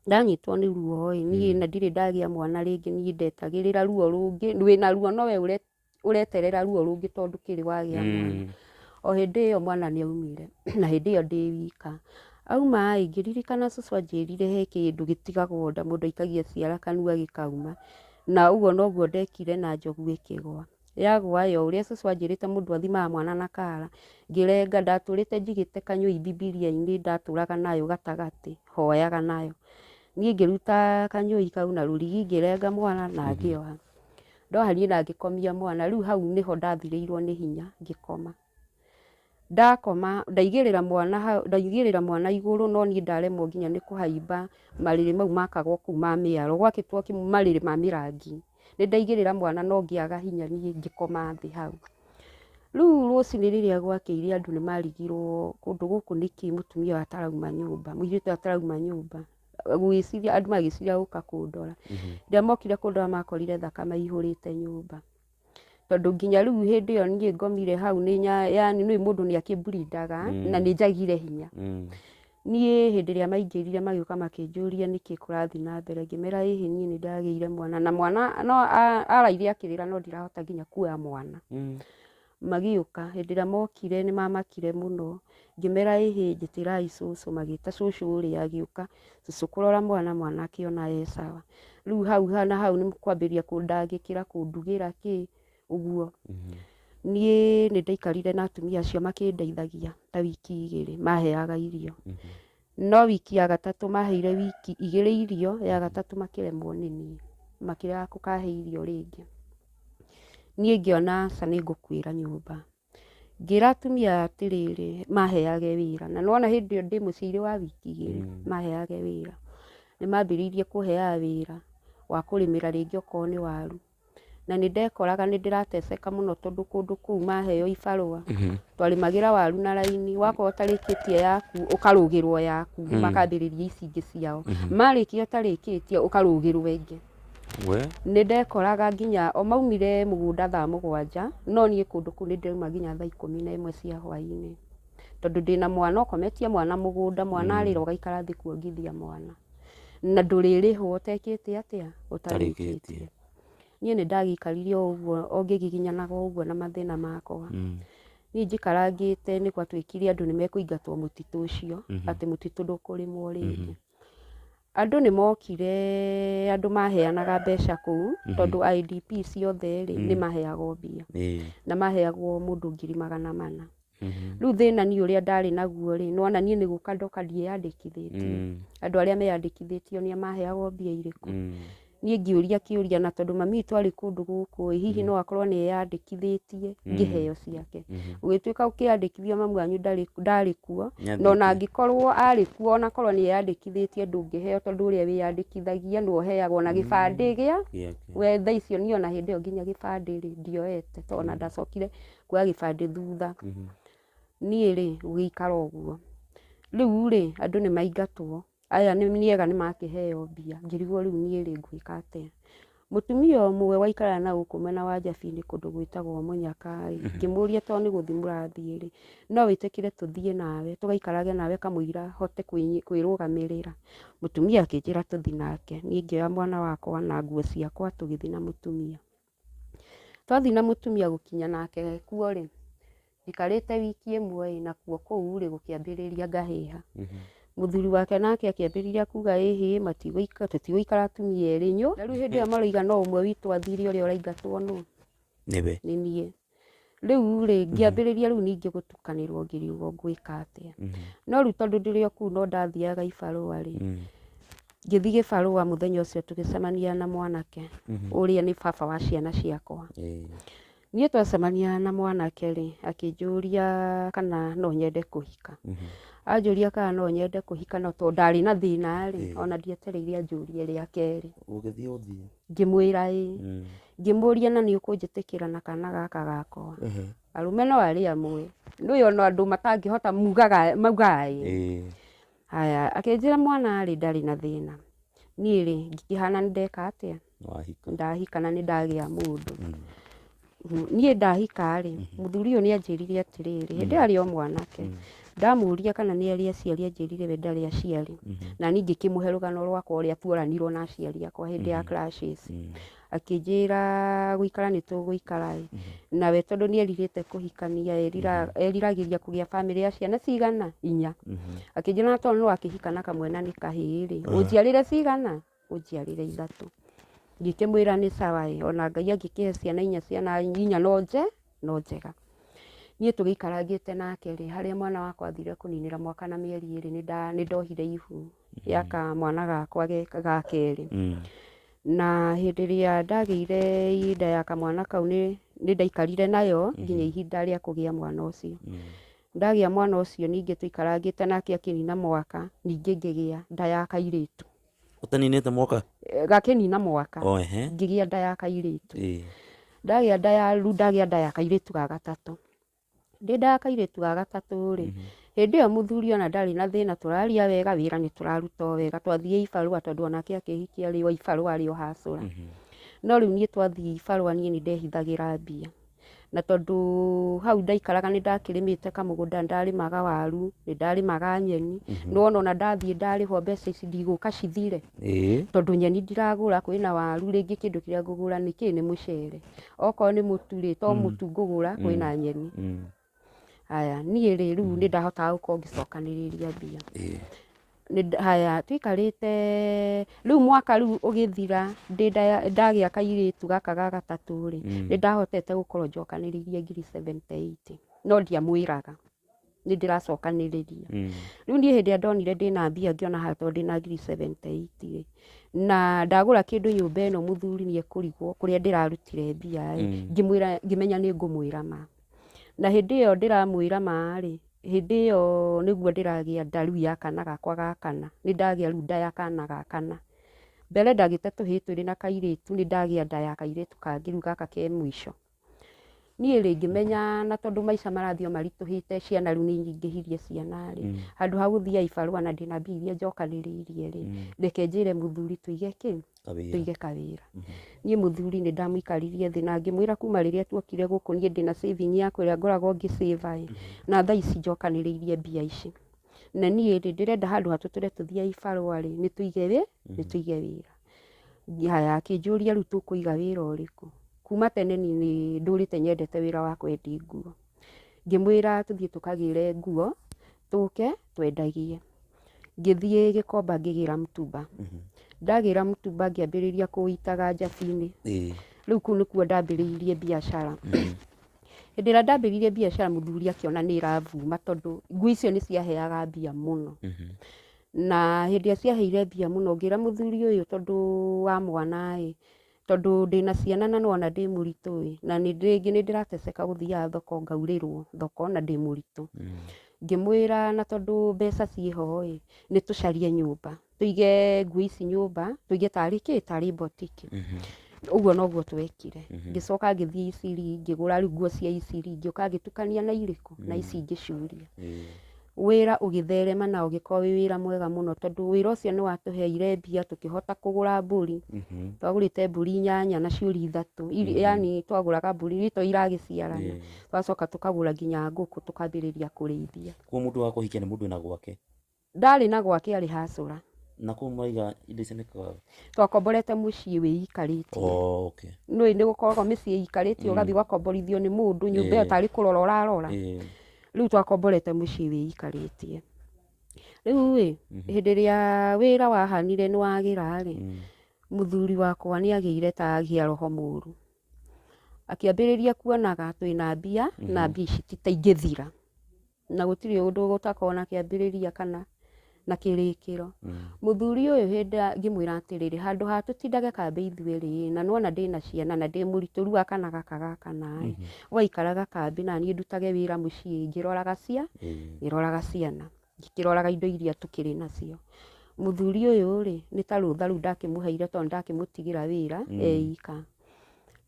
ndanyitwo ni ruo ni na ndire ndagia mwana ringi ni ndetagirira ruo rungi wina ruo no we ureterera ruo rungi tondu kiri wagia mwana o hindi iyo mwana ni aumire na hindi iyo ndi wika auma ngiririkana cucu anjirire he kindu gitigagwo nda mundu aikagia ciara kanua gikauma na uguo noguo ndekire na njogu ikigwa yagwa yo uria cucu anjirite mundu athimaga mwana na kara ngirenga ndaturite njigite kanyui Bibilia-ini ndaturaga nayo gatagati hoyaga nayo nie ngiruta kanyui kau na rurigi ngirenga mwana na ngioha ndohanie na ngikomia mwana riu hau niho ndathirirwo ni hinya ngikoma ndakoma ndaigirira mwana iguru no ni ndaremwo nginya ni kuhaimba mariri mau makagwo kuma miaro gwakitwo mariri ma mirangi ni ndaigirira mwana no ngiaga hinya ni ngikoma thi hau riu rucini riria gwakiire andu ni marigirwo kundu guku niki mutumia atarauma nyumba muirite atarauma nyumba gwiciria andu magiciria guka kundora ndamokire kundora makorire thakama ihurite nyumba tondu nginya riu hindi iyo nie ngomire hau ni yani ni mundu ni akimburindaga na ni njagire hinya nie hindi ria maingirire magiuka makinjuria niki kurathi na mbere ngimera hihi nie ni ndagiire mwana na mwana no araire akirira no ndirahota nginya kuoya mwana magiuka hindi ria mokire ni mamakire muno ngimera hihi njitirai cucu magita cucu uria agiuka cucu kurora mwana akiona sawa riu hau ni kwambiria kundangikira kundugira ki uguo nie ni ndaikarire na atumia acio makindeithagia ta wiki igiri maheaga irio no wiki ya gatatu maheire wiki igiri irio ya gatatu makiremwo nini makira kukahe irio ringi nie ngiona sa ni ngukwira nyumba ngira atumia atiriri maheage wira na nona hindi iyo ndi muciri wa wiki igiri maheage wira ni mambiririe kuheaga wira wa kurimira ringi okorwo ni waru na ni ndekoraga ni ndirateseka muno tondu kundu kuu maheo ibarua twarimagira waru na raini wakorwo utarikitie yaku ukarugirwo yaku makambiriria ici ingi ciao marikia utarikitie ukarugirwo ingi ni ndekoraga nginya o maumire mugunda thaa 7 no nie kundu kuu ni ndiruma nginya thaa 11 cia hwaini tondu ndina mwana ukometie mwana mugunda mwana arira ugaikara thi kuongithia mwana na nduririhwo utekite atia utarikitie nie ni ndagikarire uguo ongigiginyanaga uguo na mathina makwa ni njikarangite ni gwatwikire andu ni mekuingatwo mutitu ucio ati mutitu ndukurimwo ringi andu ni mokire andu maheanaga mbeca kuu tondu IDP ciothe ri ni maheagwo mbia na maheagwo mundu 400 riu thina ni uria ndari naguo ri nona nie ni gukandoka ndiyandikithitie andu aria meyandikithitio ni maheagwo mbia iriku nie ngiuria kiuria na tondu mami twari kundu guku hihi no akorwo ni yandikithitie ngiheo ciake ugitwika ukiandikithio mamu anyu ndari kuo no na ngikorwo ari kuo na korwo ni yandikithitie ndungiheo tondu uria wiyandikithagia no heagwo na gibande gia we tha icio nio na hindi nginya gibande ri ndioete tona ndacokire kuya gibande thutha nie ri ugikara uguo riu ri andu ni maingatwo aya ni niega ni makiheo mbia ngirigwo riu nie ri ngwika atia mutumia umwe waikara na ukumena wa Njabini kundu gwitagwo Munyaka ngimuria to ni guthi murathie ri no witikire tuthie nawe tugaikarage nawe kamuira hote kwirugamirira mutumia akinjira tuthi nake nie ngioya mwana wakwa na nguo ciakwa tugithi na mutumia twathi na mutumia gukinya nake kuo ri ikarite wiki imwe nakuo kuu ri gukiambiriria ngahiha muthuri wake nake akiambiriria kuga matigũikara tutigũikara atumia erĩ nyu na rĩu hĩndĩ ĩyo maroiga no ũmwe witũ athire ũrĩa ũraingatwo nũ nĩwe nĩ niĩ rĩu rĩ ngĩambĩrĩria rĩu ningĩ gũtukanĩrwo ngĩriuga ngwĩka atĩa no rĩu tondũ ndĩrĩ o kuu no ndathiaga ibarũa rĩ ngĩthiĩ gĩbarũa mũthenya ũcio tũgĩcemania na mwanake ũrĩa nĩ baba wa ciana ciakwa niĩ twacemania na mwanake rĩ akĩnjũria kana no nyende kũhika anjũria kana no nyende kũhika no tondũ ndarĩ na thĩna rĩ ona ndietereire anjũrie rĩa kerĩ ngĩmwĩra ngĩmũria na nĩ ũkũnjĩtĩkĩra na kana gaka gakwa arũme no arĩ amwe nĩũĩ ona andũ matangĩhota maugaga haya akĩnjĩra mwana rĩ ndarĩ na thĩna niĩ rĩ ngĩkĩhana nĩndeka atĩa ndahika na nĩndagĩa mũndũ niĩ ndahika rĩ mũthuri ũyũ nĩanjĩrire atĩrĩrĩ hĩndĩ arĩ o mwanake ndamũria kana nĩ arĩ aciari anjĩrire we ndarĩ aciari na niĩ ngĩkĩmũhe rũgano rwakwa ũrĩa tuoranirwo na aciari akwa hĩndĩ ya clashes akĩnjĩra gũikara nĩ tũgũikara nawe tondũ nĩerirĩte kũhikania eriragĩria kũgĩa bamĩrĩ ya ciana cigana 4 akĩnjĩra tondũ no akĩhika na kamwe na nĩ kahĩĩ rĩ ũnjiarĩre cigana ũnjiarĩre 3 ngĩkĩmwĩra nĩ sawa ona Ngai angĩkĩhe ciana 4 ciana 4 no njega niĩ tũgĩikarangĩte nake rĩ harĩa mwana wakwa athire kũninĩra mwaka na mĩeri 2 nĩndohire ihu ya kamwana gakwa ga kerĩ na hĩndĩ ĩrĩa ndagĩire ihinda ya kamwana kau nĩ ndaikarire nayo nginya ihinda rĩa kũgĩa mwana ũcio ndagĩa mwana ũcio ningĩ tũikarangĩte nake akĩnina mwaka ningĩ ngĩgĩa nda ya kairĩtu ũtaninĩte mwaka gakĩnina mwaka ngĩgĩa nda ya kairĩtu ndagĩa nda ya kairĩtu ga gatatũ ndĩ nda ya kairĩtu ga gatatũ rĩ hĩndĩ ĩyo mũthuri ona ndarĩ na thĩna tũraria wega wĩra nĩ tũraruta wega twathiĩ ibarũa tondũ onake akĩhikia rĩ wa ibarũa rĩ o hacũra no rĩu niĩ twathiĩ ibarũa niĩ nĩndehithagĩra mbia na tondũ hau ndaikaraga nĩ ndakĩrĩmĩte kamũgũnda ndarĩmaga waru nĩ ndarĩmaga nyeni no ona ndathiĩ ndarĩhwo mbeca ici ndigũka cithire tondũ nyeni ndiragũra kwĩna waru rĩngĩ kĩndũ kĩrĩa ngũgũra nĩ mũcere okorwo nĩ mũtu rĩ to mũtu ngũgũra kwĩna nyeni haya niĩ rĩ rĩu nĩ ndahotaga gũkorwo ngĩcokanĩrĩria mbia haya tũikarĩte rĩu mwaka rĩu ũgĩthira ndagĩa kairĩtu gaka ga gatatũ rĩ nĩ ndahotete gũkorwo njokanĩrĩirie ngiri 78 no ndiamwĩraga nĩ ndĩracokanĩrĩria rĩu niĩ hĩndĩ ĩrĩa ndonire ndĩna mbia ngĩona haha tondũ ndĩna ngiri 78 rĩ na ndagũra kĩndũ nyũmba ĩno mũthuri nĩekũrigwo kũrĩa ndĩrarutire mbia ngĩmwĩra ngĩmenya nĩ ngũmwĩra ma na hĩndĩ ĩyo ndĩramwĩra ma rĩ hĩndĩ ĩyo nĩguo ndĩragĩa nda rĩu ya kana gakwa ga kana nĩ ndagĩa rĩu nda ya kana ga kana mbere ndagĩte tũhĩĩ twĩrĩ na kairĩtu nĩ ndagĩa nda ya kairĩtu kangĩ rĩu gaka ke mũico niĩ rĩ ngĩmenya na tondũ maica marathiĩ maritũhĩte ciana rĩu nĩ nyingĩhirie ciana rĩ handũ ha gũthiĩ ibarũa na ndĩna mbia iria njokanĩrĩirie rĩ reke njĩre mũthuri tũige kawĩra niĩ mũthuri nĩ ndamũikaririe thĩ na ngĩmwĩra kuma rĩrĩa tuokire gũkũ niĩ ndĩna saving yakwa ĩrĩa ngoragwo ngĩsave na thaa ici njokanĩrĩirie mbia ici na niĩ rĩ ndĩrenda handũ hatũtũre tũthiĩ ibarũa rĩ nĩ tũige wĩra haya akĩnjũria rĩu tũkũiga wĩra ũrĩkũ kuma tene nĩ ndũrĩte nyendete wĩra wa kwendia nguo ngĩmwĩra tũthiĩ tũkagĩre nguo tũke twendagie ngĩthiĩ Gĩkomba ngĩgĩra mũtumba ndagĩra mũtumba ngĩambĩrĩria kũwĩitaga njabi-inĩ rĩu kũu nĩkuo ndambĩrĩirie biacara hĩndĩ ĩrĩa ndambĩrĩirie biacara mũthuri akĩona nĩ ĩravuma tondũ nguo icio nĩ ciaheaga mbia mũno na hĩndĩ ĩrĩa ciaheire mbia mũno ngĩra mũthuri ũyũ tondũ wa mwana tondũ ndĩna ciana na nona ndĩ mũritũ na rĩngĩ nĩ ndĩrateceka gũthiaga thoko ngaurĩrwo thoko na ndĩ mũritũ ngĩmwĩra na tondũ mbeca ciĩho nĩ tũcarie nyũmba tũige nguo ici nyũmba tũige tarĩ boutique ũguo noguo twekire ngĩcoka ngĩthiĩ Isiri ngĩgũra nguo cia Isiri ngĩũka ngĩtukania na irĩkũ na ici ngĩcuria wĩra ũgĩtherema na ũgĩkorwo wĩ wĩra mwega mũno tondũ wĩra ũcio nĩ watũheire mbia tũkĩhota kũgũra mbũri twagũrĩte mbũri 8 na ciũri 3 yani twagũraga mbũri ito iragĩciarana twacoka tũkagũra nginya ngũkũ tũkambĩrĩria kũrĩithia kwa mũndũ wa kũhikia nĩ mũndũ na gwake ndarĩ na gwake arĩ hacũra na kå mwaiga indo icio nä kwaga twakomborete muciĩ wĩikarĩtie okay nĩ gũkoragwo mĩciĩ ĩikarĩtie ũgathiĩ ũgakomborithio nĩ mũndũ nyũmba ĩyo tarĩ kũrora ũrarora rĩu twakomborete muciĩ wĩikarĩtie rĩu hĩndĩ ĩrĩa wĩra wahanire nĩ wagĩra rĩ mũthuri wakwa nĩ agĩire ta agĩa roho mũru akĩambĩrĩria kuonaga twĩna mbia na mbia ici titaingĩthira na gũtirĩ ũndũ gũtakorwo na kĩambĩrĩria kana na kĩrĩkĩro mũthuri ũyũ hĩndĩ ngĩmwĩra atĩrĩrĩ handũ ha tũtindage kambĩ ithuerĩ na nona ndĩna ciana na ndĩ mũritũ rĩu akana gaka gakana waikaraga kambĩ na niĩ ndutage wĩra mũciĩ ngĩroraga ciana ngĩkĩroraga indo iria tũkĩrĩ nacio mũthuri ũyũ rĩ nĩ ta rũtha rũu ndakĩmũheire tondũ ndakĩmũtigĩra wĩra eika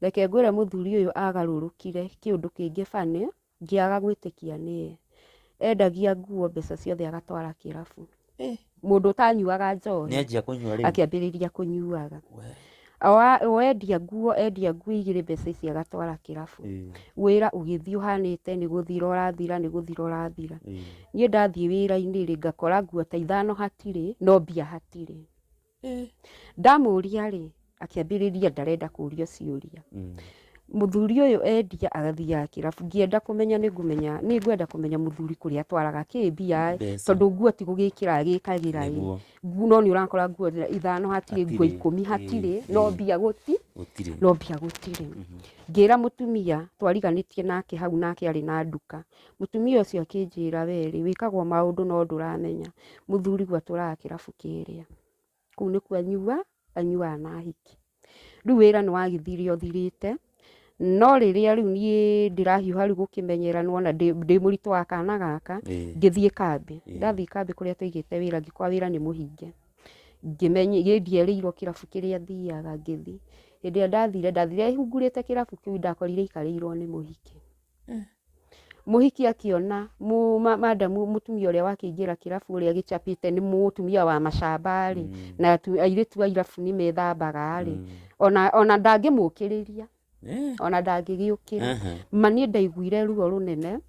reke ngwĩre mũthuri ũyũ agarũrũkire kĩũndũ kĩngĩ bane ngĩaga gwĩtĩkia nĩye endagia nguo mbeca ciothe agatwara kĩrabu mũndũ ũtanyuaga njohi akĩambĩrĩria kũnyuaga endia nguo igĩrĩ mbeca ici agatwara kĩrabu wĩra ũgĩthiĩ ũhanĩte nĩ gũthira ũrathira niĩ ndathiĩ wĩra-inĩ rĩ ngakora nguo ta 5 hatirĩ no mbia hatirĩ ndamũria rĩ akĩambĩrĩria ndarenda kũrio ciũria mũthuri ũyũ endia agathiaga kĩrabu ngĩenda kũmenya nĩngwenda kũmenya mũthuri kũrĩa atwaraga kĩmbia tondũ nguo ti gũgĩkĩra gĩkagĩra no nĩ ũrakora nguo 5 hatirĩ nguo 10 hatirĩ no mbia gũtirĩ ngĩra mũtumia twariganĩtie nake hau nake arĩ na nduka mũtumia ũcio akĩnjĩra werĩ wĩkagwo maũndũ no ndũramenya mũthuri gwatũraga kĩrabu kĩrĩa kũu nĩkuo anyuaga na hiki rĩu wĩra nĩ wagĩthire ũthirĩte no rĩrĩa rĩu niĩ ndĩrahiũha rĩu gũkĩmenyera nĩwona ndĩ mũritũ wa kana gaka ngĩthiĩ kambĩ ndathiĩ kambĩ kũrĩa tũigĩte wĩra ngĩkora wĩra nĩ mũhinge ngĩndierĩirwo kĩrabu kĩrĩa thiaga ngĩthiĩ hĩndĩ ĩrĩa ndathire hungurĩte kĩrabu kĩu ndakorire ikarĩirwo nĩ mũhiki akĩona madamu mũtumia ũrĩa wakĩingĩra kĩrabu ũrĩa gĩchapĩte nĩ mũtumia wa macamba rĩ na airĩtu a irabu nĩ methambaga rĩ ona ndangĩmũkĩrĩria ona ndangĩgĩũkĩra niĩ ndaiguire ruo rũnene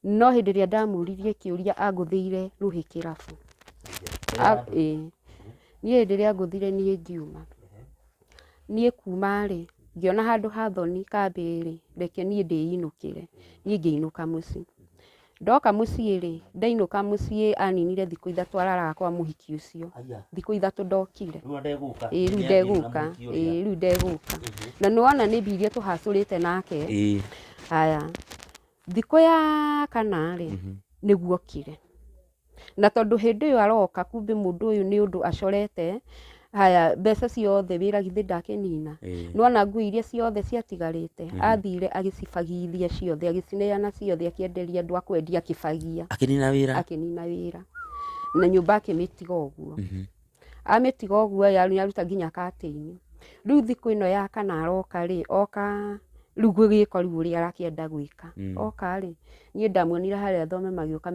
no hĩndĩ ĩrĩa ndamũririe kĩũria angũthĩire rũhĩ kĩrabu niĩ hĩndĩ ĩrĩa angũthire niĩ ngiuma niĩ kuma rĩ ngĩona handũ ha thoni kambĩ rĩ reke niĩ ndĩinũkĩre niĩ ngĩinũka mũciĩ ndoka mũciĩ rĩ ndainũka mũciĩ aninire thikũ 3 araraga kwa mũhiki ũcio thikũ 3 ndokire rĩu ndegũka na nĩwona nĩ mbia iria tũhacũrĩte nake haya thikũ ya 4 rĩ nĩguo okire na tondũ hĩndĩ ĩyo aroka kumbe mũndũ ũyũ nĩ ũndũ acorete haya mbeca ciothe wĩra githĩ ndakĩnina nĩwona nguo iria ciothe ciatigarĩte athire agĩcibagithia ciothe agĩcineana ciothe akĩenderia andũ a kwendia akĩbagia akĩnina wĩra na nyũmba akĩmĩtiga ũguo amĩtiga ũguo yaruta nginya katĩinĩ rĩu thikũ ĩno ya 4 aroka rĩ oka rĩu gwĩka rĩu ũrĩa arakĩenda gwĩka oka rĩ niĩ ndamuonire harĩa athome magĩũka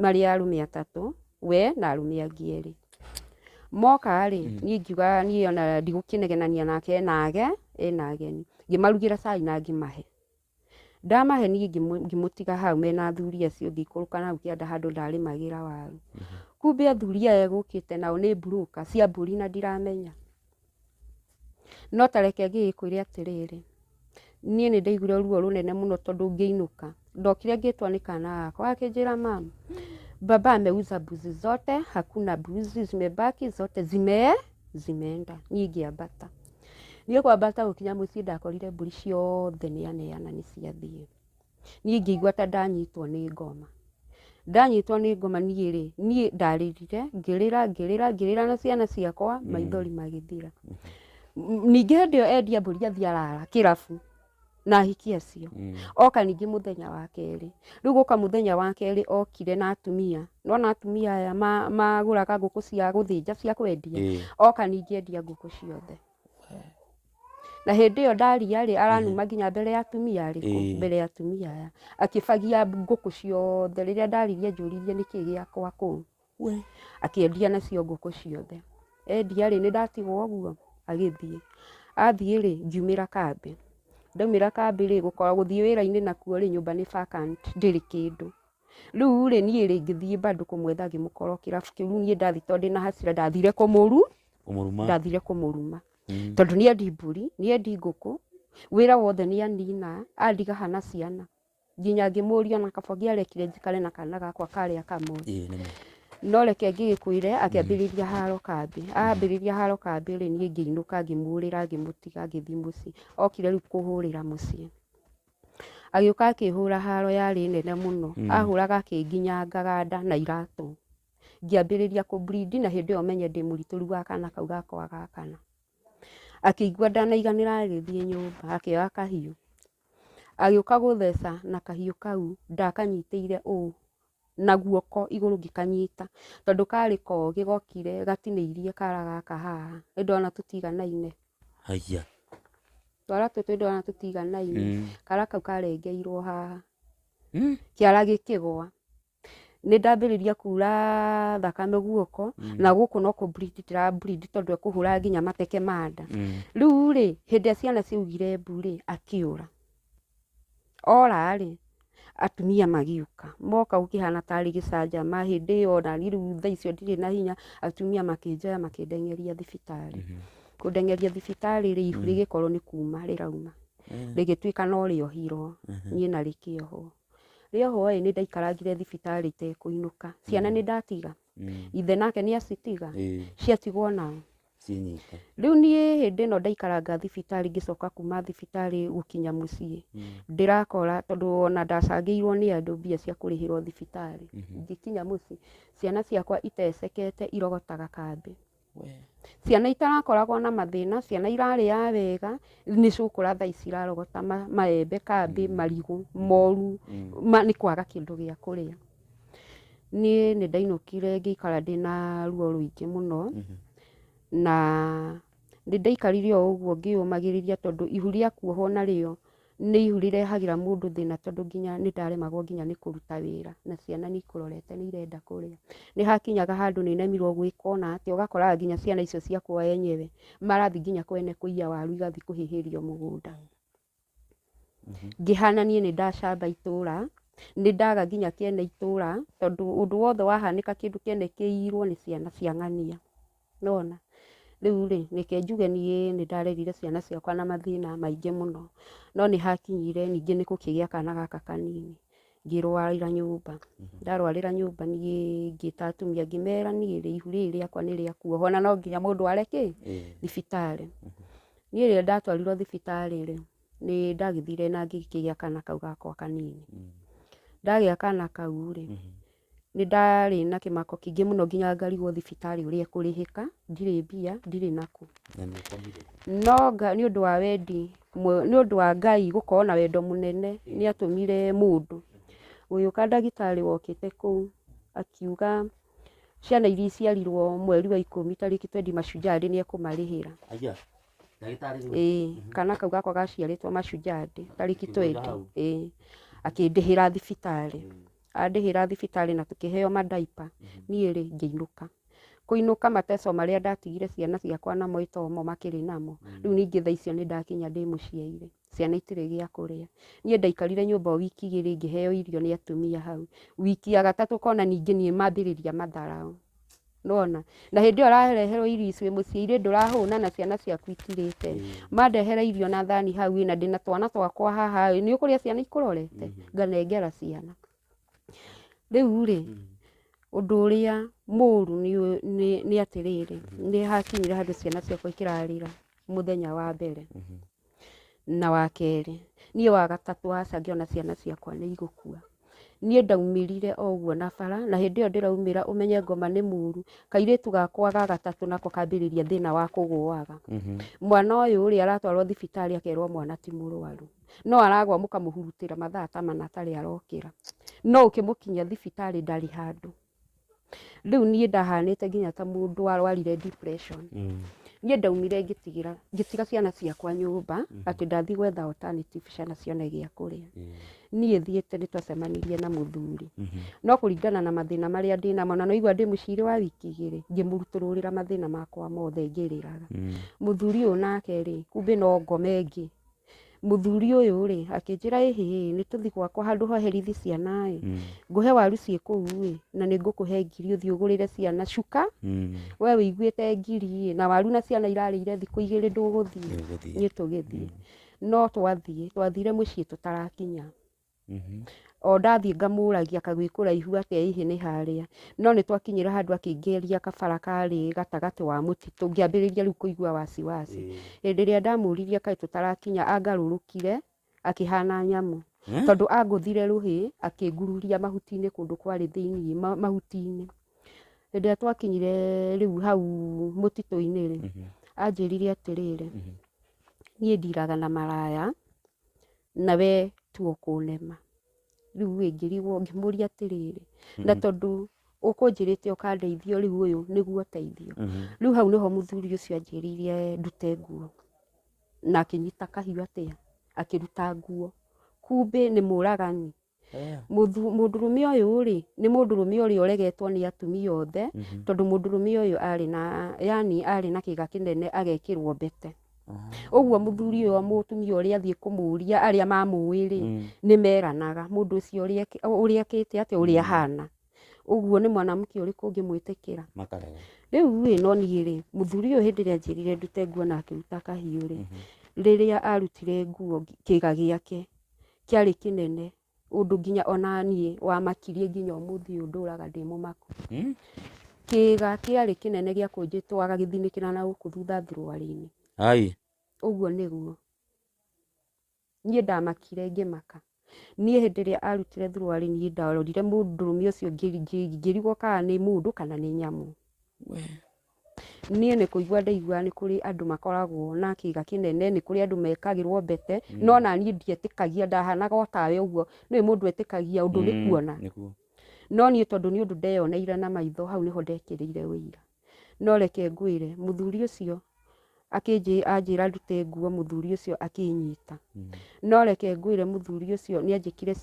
marĩ arũme 3 we na arũme angĩ 2 moka rĩ niĩ ngiuga niĩ ona ndigũkĩnegenania nake ena ageni ngĩmarugĩra cai na ngĩmahe ndamahe niĩ ngĩmũtiga hau mena athuri acio ngĩikũrũka nau kĩanda handũ ndarĩmagĩra waru kumbe athuri aya gũkĩte nao nĩ mburuka cia mbũri na ndiramenya no tareke ngĩkwĩre atĩrĩrĩ niĩ nĩ ndaiguire ruo rũnene mũno tondũ ngĩinũka ndokire ngĩtwa nĩ kana gakwa akĩnjĩra mama baba ameuza mbuzi zote hakuna mbuzi zimebaki zote zimeenda niĩ ngĩambata niĩ kwambata gũkinya mũciĩ ndakorire mbũri ciothe nĩ aneana nĩ ciathiĩ niĩ ngĩigua ta ndanyitwo nĩ ngoma niĩ ndarĩrire ngĩrĩra na ciana ciakwa maithori magĩthira ningĩ hĩndĩ ĩyo endia mbũri athiĩ arara kĩrabu na ahiki acio oka ningĩ mũthenya wa kerĩ rĩu gũka mũthenya wa kerĩ okire na atumia nona atumia aya magũraga ngũkũ cia gũthĩnja cia kwendia oka ningĩ endia ngũkũ ciothe na hĩndĩ ĩyo ndaria rĩ aranuma nginya mbere ya atumia aya akĩbagia ngũkũ ciothe rĩrĩa ndaririe njũririe nĩkĩ gĩakwa kũu akĩendia nacio ngũkũ ciothe endia rĩ nĩ ndatigwo ũguo agĩthiĩ athiĩ rĩ ngiumĩra kambĩ ndaumĩra kambĩ rĩ gũkorwo gũthiĩ wĩra-inĩ nakuo rĩ nyũmba nĩ vacant ndĩrĩ kĩndũ riu ri nie ri ngithie bado kumwetha ngimukora kirabu kiu nie ndathi tondu na hasira ndathire kumuruma tondu nie ndi mburi nie ndi nguku wira wothe ni anina andiga hana ciana nginya ngimuria na kaba ngiarekire njikare na kana gakwa karia kamwe no reke ngigikwire akiambiriria haro kambi ambiriria haro kambi ri nie ngiinuka ngimurira ngimutiga ngithi muci okire riu kuhurira muci agioka akihura haro yari nene muno ahuraga akinginyangaga nda na iratu ngiambiriria ku bleed na hindi yo menye ndi muritu wa kana kau gakwa gakana akigwa ndanaiganira agithie nyumba akioya kahiu agioka gutheca na kahiu kau ndakanyitire na guoko iguru ngikanyita tondu kari kogi gokire gatineirie kara gaka haha ndona tutiganaine haya twara tutu ndona tutiganaine kara kau karengeirwo haha kiara gikigwa ni ndambiriria kura thakame guoko na guku no ku bleed tondu ekuhura nginya mateke manda riu ri hindi ciana ciugire mburi akiura ora ri atumia magiuka moka ukihana tari gicanja mahindi ona riu tha icio ndiri na hinya atumia makinjoya makindengeria thibitari kundengeria thibitari ri ihu rigikorwo ni kuma rirauma rigituika no riohirwo nie na rikioho rioho ni ndaikarangire thibitari te kuinuka ciana ni ndatiga ithe nake ni acitiga ciatigwo nao cinyita riu nie hindi no ndaikaranga thibitari ngicoka kuma thibitari gukinya mucii ndirakora tondu ona ndacangiirwo ni andu mbia cia kurihirwo thibitari ngikinya mucii ciana ciakwa itecekete irogotaga kambi ciana itarakoragwo na mathina ciana iraria wega ni cukura tha ici irarogota maembe kambi marigu moru ni kwaga kindu gia kuria nie ni ndainukire ngikara ndina ruo ruingi muno na ndaikarire uguo ngiumagiriria tondu ihu ria kuoho na rio ni ihu rirehagira mundu thina tondu nginya ni ndaremagwo nginya ni kuruta wira na ciana ni kurorete ni irenda kuria ni hakinyaga handu ni nemirwo gwikona ati ugakora nginya ciana icio ciakwa yenyewe marathi nginya kwene kuiya waru igathi kuhihirio mugunda ngihana nie ni ndacamba itura ni ndaga nginya kiene itura tondu undu wothe wahanika kindu kiene kiirwo ni ciana ciang'ania nona riu ri nike njuge nie ni ndarerire ciana ciakwa na mathina maingi muno no ni hakinyire ningi ni kukigia kana gaka kanini ngirwarira nyumba ndarwarira nyumba nie ngita atumia ngimera nie ri ihu riri riakwa ni ria kuoho na no nginya mundu areke thibitari nie ri ndatwarirwo thibitari ri ni ndagithire na ngikigia kana kau gakwa kanini ndagia kana kau ri ni ndari na kimako kingi muno nginya ngarigwo thibitari uria kurihika ndiri mbia ndiri naku no ni undu wa wendi ni undu wa Ngai gukorwo na wendo munene ni atumire mundu uyu ndagitari wokite ku akiuga ciana iria ciarirwo mweri wa 10 tariki 20 Mashujaa ni ekumarihira ndagitari kana kau gakwa gaciaritwo Mashujaa tariki 20 akindihira thibitari andihira thibitari na tukiheo madaipa nie ri ngiinuka kuinuka mateso maria ndatigire ciana ciakwa na moitomo makiri namo riu ningi tha icio ni ndakinya ndi muciaire ciana itire gia kuria nie ndaikarire nyumba wiki igiri ngiheo irio ni atumia hau wiki ya gatatu kona ningi nie mambiriria matharao nona na hindi yo rareherwo irio icio muciaire ndurahuna na ciana ciaku itirite mandehera irio na thani hau ina ndina twana twakwa haha ni ukuria ciana ikurorete nganengera ciana riu ri undu uria muru ni atiriri ni hakinyire handu ciana ciakwa ikirarira muthenya wa mbere na wa keri nie wa gatatu aca ngiona ciana ciakwa ni igukua nie ndaumirire oguo na bara na hindi yo ndiraumira umenye ngoma ni muru kairitu gakwa ga gatatu nako kambiriria thina wa kuguaga mwana uyu uri aratwarwo thibitari akerwo mwana ti murwaru no aragwa mukamuhurutira mathaa ta mana tari arokira no ukimukinya thibitari ndari handu riu nie ndahanite nginya ta mundu arwarire depression nie ndaumire ngitiga ciana ciakwa nyumba ati ndathi gwetha alternative ciana cione gia kuria nie thiete ni twacemanirie na muthuri no kuringana na mathina maria ndina mo na no igwa ndi muciri wa wiki igiri ngimurutururira mathina makwa mothe ngiriraga muthuri uyu nake ri kumbe no ngome ngi muthuri uyu ri akinjira ihi ni tuthi gwakwa handu ho herithi ciana nguhe waru cie kuu na ni ngukuhe ngiri uthi ugurire ciana cuka we wiguite ngiri na waru na ciana irarire thiku 2 nduguthie ni tugithie no twathire mucii tutarakinya o ndathie ngamuragia kagwikura atia ihi ni haria no ni twakinyira handu akingeria kabara kari gatagati wa mutitu ngiambiriria riu kuigua wasiwasi hindi ria ndamuririe kai tutarakinya angarurukire akihana nyamu tondu anguthire ruhi akingururia mahutini kundu kwari thiini mahutini hindi ria twakinyire riu hau mutitu-ini ri anjirire atiriri nie ndiraga na maraya na we tu kunema riu ngirigwo ngimuria atiriri na tondu ukunjirite ukandeithio riu uyu niguo teithio riu hau niho muthuri ucio anjiririe ndute nguo na akinyita kahiu atia akiruta nguo kumbe ni muragani mundurume uyu ri ni mundurume uri uregetwo ni atumia othe tondu mundurume uyu ari na kiga kinene agekirwo mbete uguo muthuri uyu mutumia uria athie kumuria aria mamuiri ni meranaga mundu ucio uria akite ati uria hana uguo ni mwanamke uriku ngimwitikira makarega riu no nie ri muthuri uyu hindi ria njirire ndute nguo na akiruta kahiu ri riria arutire nguo kiga giake kiari kinene undu nginya onanie wa makirie nginya umuthi nduraga ndi mumaku kiga kiari kinene gia kunjitwaga githinikira na guku thutha thuruari-ini ai uguo niguo nie ndamakire ngimaka nie hindi ria arutire thuruari nie ndarorire mundurume ucio ngirigwo kana ni mundu kana ni nyamu nie ni kuigua ndaigua ni kuri andu makoragwo na kiga kinene ni kuri andu mekagirwo mbete no na nie ndietikagia ndahanaga otawe uguo ni mundu etikagia undu ni kuona no nie tondu ni undu ndeyoneire na maitho hau niho ndekirire wira no reke ngwire muthuri ucio anjira ndute nguo muthuri ucio akinyita no reke ngwire muthuri ucio ni anjikire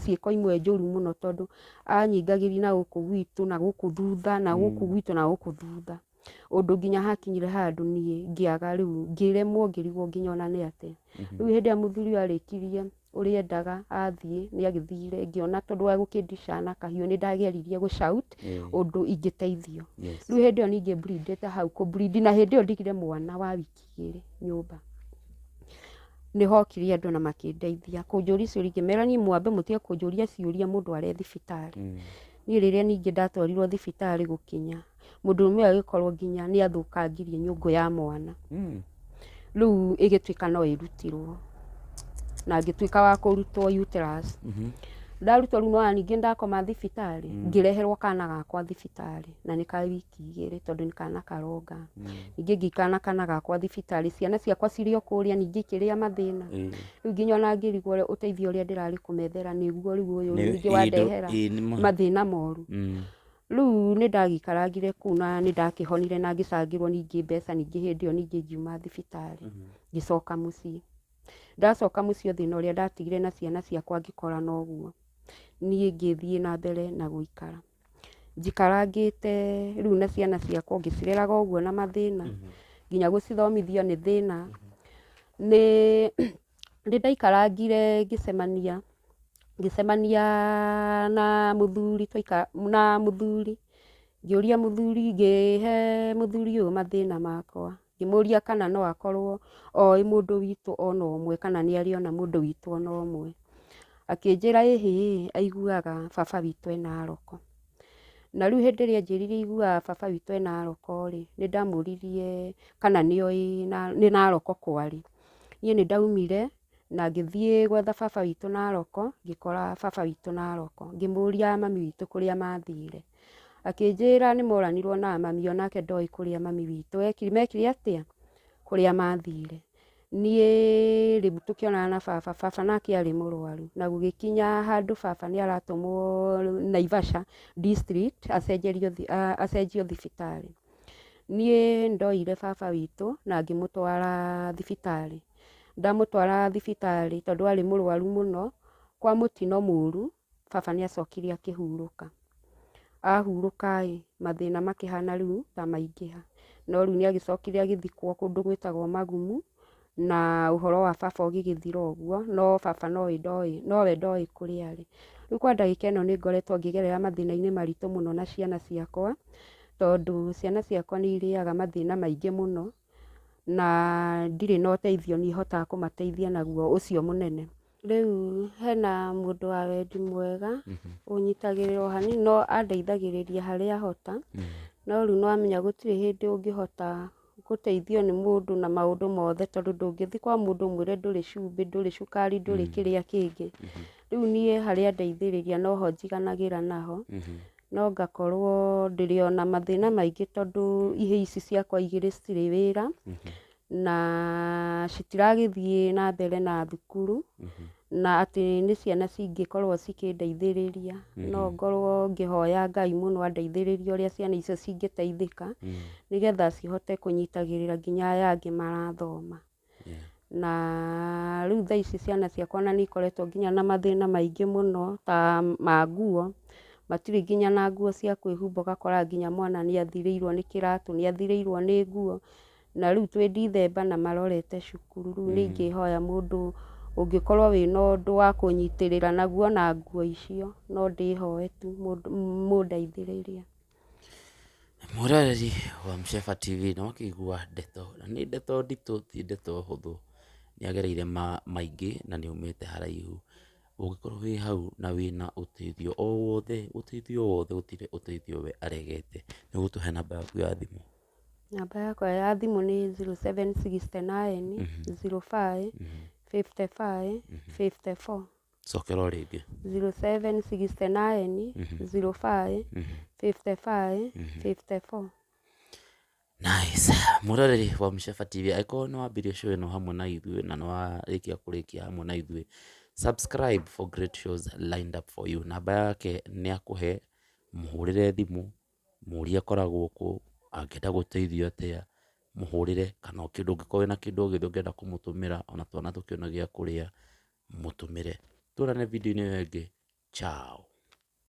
ciiko imwe njuru muno tondu anyingagiri na guku gwitu na guku thutha na guku gwitu na guku thutha undu nginya hakinyire handu nie ngiaga riu ngiremwo ngirigwo nginya ona ni ate riu hindi ya muthuri arikirie uria endaga athie ni agithire ngiona tondu wa gukindicana kahiu ni ndageririe gu shout undu ingiteithio riu hindi yo ninge bleedete hau ku bleed na hindi yo ndigire mwana wa wiki 2 nyumba ni hokiri andu na makindeithia kunjuria ciuria ngimera ni mwambe mutie kunjuria ciuria mundu are thibitari ni riria ninge ndatwarirwo thibitari gukinya mundurume agikorwo nginya ni athukangirie nyungu ya mwana riu igitwika no irutirwo na ngitwika wa kurutwo uterus ndarutwo riu no ninge ndakoma thibitari ngireherwo kana gakwa thibitari na ni ka wiki 2 tondu ni kana karonga ninge ngikana kana gakwa thibitari ciana ciakwa cirio kuria ninge kiria mathina riu nginya ona ngirigwo uteithio uria ndirari kumethera niguo riu uyu ninge wandehera mathina moru riu ni ndagikaragire kuu na ni ndakihonire na ngicangirwo ninge mbeca ninge hindi yo ninge ngiuma thibitari ngicoka mucii ndacoka mucii thina uria ndatigire na ciana ciakwa ngikora noguo nie ngithie na mbere na guikara njikarangite riu na ciana ciakwa ngicireraga uguo na mathina nginya gucithomithio ni thina ni ndaikarangire ngicemania na muthuri ngiuria muthuri ngihe muthuri uyu mathina makwa ngimuria kana no akorwo oi mundu witu ona umwe kana ni ariona mundu witu ona umwe akinjira ihi aiguaga baba witu ena aroko na riu hindi ria njirire igua baba witu ena aroko ri ni ndamuririe kana ni oi ni na aroko kwari nie ni ndaumire na ngithie gwetha baba witu na aroko ngikora baba witu na aroko ngimuria mami witu kuria mathire akinjira ni moranirwo na mami onake ndoi kuria mami witu mekire atia kuria mathire nie ribu tukionana na baba nake ari murwaru na gugikinya handu baba ni aratumwo Naivasha district acenjio thibitari nie ndoire baba witu na ngimutwara thibitari ndamutwara thibitari tondu ari murwaru muno kwa mutino muru baba ni acokire akihuruka ahuruka mathina makihana riu ta maingiha no riu ni agicokire agithikwo kundu gwitagwo Magumu na uhoro wa baba ũgĩgĩthira ũguo, no baba nowe ndoĩ kũrĩa arĩ. Rĩu kwa ndagĩka ĩno nĩ ngoretwo ngĩgerera mathĩna-inĩ maritũ mũno na ciana ciakwa, tondũ ciana ciakwa nĩ irĩaga mathĩna maingĩ mũno, na ndirĩ na ũteithio niĩ hotaga kũmateithia naguo ũcio mũnene. Rĩu hena mũndũ wa wendi mwega ũnyitagĩrĩra o hanini, no andeithagĩrĩria harĩa ahota, no rĩu nĩwamenya gũtirĩ hĩndĩ ũngĩhota gũteithio nĩ mũndũ na maũndũ mothe, tondũ ndũngĩthiĩ kwa mũndũ ũmwĩre ndũrĩ cumbĩ, ndũrĩ cukari, ndũrĩ kĩrĩa kĩngĩ. Rĩu niĩ harĩa andeithĩrĩria noho njiganagĩra naho, no ngakorwo ndĩrĩ ona mathĩna maingĩ tondũ ihĩĩ ici ciakwa igĩrĩ citirĩ wĩra, na citiragĩthiĩ na mbere na thukuru, na atĩ nĩ ciana cingĩkorwo cikĩndeithĩrĩria. No ngorwo ngĩhoya Ngai mũno andeithĩrĩrie ũrĩa ciana icio cingĩteithĩka, nĩgetha cihote kũnyitagĩrĩra nginya aya angĩ marathoma. Na rĩu thaa ici ciana ciakwa ona nĩ ikoretwo nginya na mathĩna maingĩ mũno ta ma nguo, matirĩ nginya na nguo cia kwĩhumba, ũgakora nginya mwana nĩ athirĩirwo nĩ kĩratũ, nĩ athirĩirwo nĩ nguo, na rĩu twĩ Ndithemba na marorete cukuru. Rĩu nĩ ingĩhoya mũndũ ũngĩkorwo wĩna ũndũ wa kũnyitĩrĩra naguo na nguo icio, no ndĩhoe tu mũndeithĩrĩrie. Mwĩroreri wa Mshefa TV na wakĩigua ndeto, na nĩ ndeto nditũ, ti ndeto hũthũ, nĩ agereire maingĩ na nĩ aumĩte haraihu. Ũngĩkorwo wĩ hau na wĩna ũteithio o wothe, ũteithio wothe, gũtirĩ ũteithio we aregete, nĩ gũtũhe namba yaku ya thimũ. Namba yakwa ya thimũ nĩ 0769 05 55 54. Cokera o rĩngĩ. 0769 05 55 54. Nice. Mwĩroreri wa Mshefa TV, angĩkorwo nĩ wambirie show ĩno hamwe na ithuĩ na nĩ warĩkia kũrĩkia hamwe na ithuĩ, subscribe for great shows lined up for you. Namba yake nĩ akũhe, mũhũrĩre thimũ, mũũrie akoragwo kũ, angĩenda gũteithio atĩa, mũhũrĩre, kana ũngĩkorwo na kĩndũ gĩothe ũngĩenda kũmũtũmĩra, ona twana tũkĩona gĩa kũrĩa, mũtũmĩre. Tuonane video-inĩ ĩyo ĩngĩ. Ciao.